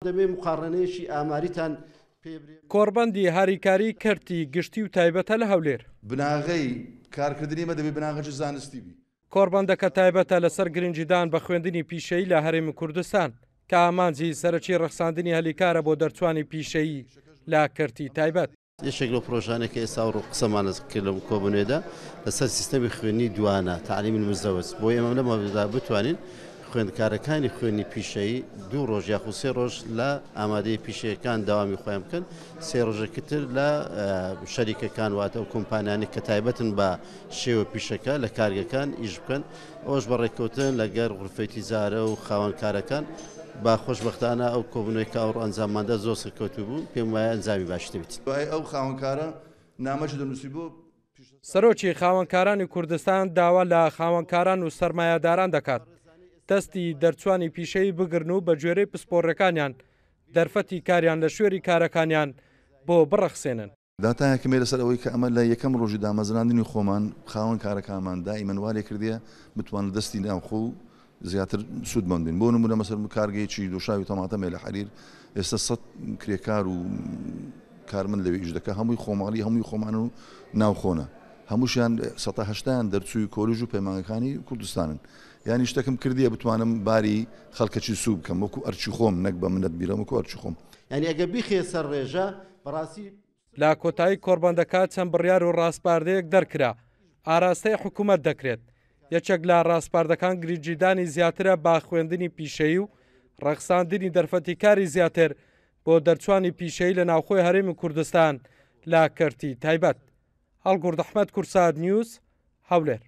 دەبێ مقارنەیەکی ئاماریتان کۆڕبەندی هاریکاری کەرتی گشتی و تایبەتە لە هەولێر بناغەی کارکردنی مە دەبێ بناغەی زانستی بی کۆڕبەندەکە تایبەتە لەسەر گرنگجیدان بە خوێندنی پیشەیی لە هەرێمی کوردستان کە ئامانجی سەرەکی ڕەخساندنی هەلیکارە بۆ دەرچوانی پیشەیی لا کەرتی تایبەت. یەکێک لەو پرۆژانێک کە ئێستا قسەمان کرد لەم کۆبوونێدا لەسەر سیستەمی خوێنی دوانە تعلیمی مزەوج بۆ ئێمە لەمەدا بتوانین خوێندکارەکانی خوێنی پیشەیی 2 ڕۆژ یاخود 3 ڕۆژ لە ئامادەی پیشەکان داوامی خۆیان بکەن 3 ڕۆژێکتر لە شەریکەکان واتە و کۆمپانیانی کە تایبەتن بە شێوە پیشەکە لە کارگەکان ئیش بکەن ئەوش بەڕێککەوتن لەگەر غرفەی تیجارە و خاوەنکارەکان با خۆشبەختانە ئەو کۆبوونەوەی کە ئەو ئەنجامماندا زۆر سەرکەوتوو بوو پێم وایە ئەنجامی باشتر بێت. ئەو خاوەنکارە نامەش دەنووسی بۆ سەرۆکی خاوەنکارانی کوردستان داوا لە خاوەنکاران و سەرمایه‌داران دەکات دەستی دەرچوانی پیشەی بگرن و بە گوێرەی پسپۆڕەکانیان دەرفەتی کاریان لە شوێری کارەکانیان بۆ بڕەخسێنن. داتایەکەمێ لەسەر ئەوەی کە ئەمە لە یەکەم ڕۆژی دامەزراندنی خۆمان خاوەن کارەکانمان دائیمەن وارێ کردیە بتوان دەستی ناوخۆ و زیاتر سوودمەندین بۆ نمونە مەسەر کارگەیەکی دۆشاوی تەماتەمێ لە حەریر ئێستا 100 کرێکار و کارمەند لەوێ ئیش دەکە هەمووی خۆماڵی هەمووی خۆمان و ناوخۆنە هەمووشیان 180 دەرچووی کۆلیژ و پەیمانەکانی کوردستانن یانی شتێکم کردیە بتوانم باری خەڵکەکی سوود بکەم وەکو ئەرچی خۆم نەک بە منەت بیرەم وەکو ئەرچی خۆم یعنی ئەگە بیخێ سەر ڕێژە بەڕاستی لا کۆتایی کۆڕبەندەکە چەند بڕیار و ڕاستپاردەیەک دەرکرا ئاراستەی حکوومەت دەکرێت یەکێک لە ڕاستپاردەکان گرنگجیدانی زیاترە با خوێندنی پیشەیی و ڕەخساندنی دەرفەتی کاری زیاتر بۆ دەرچوانی پیشەیی لە ناوخۆی هەرێمی کوردستان لا کەرتی تایبەت. هەڵگورد ئەحمەد کورساد نیوز هەولێر.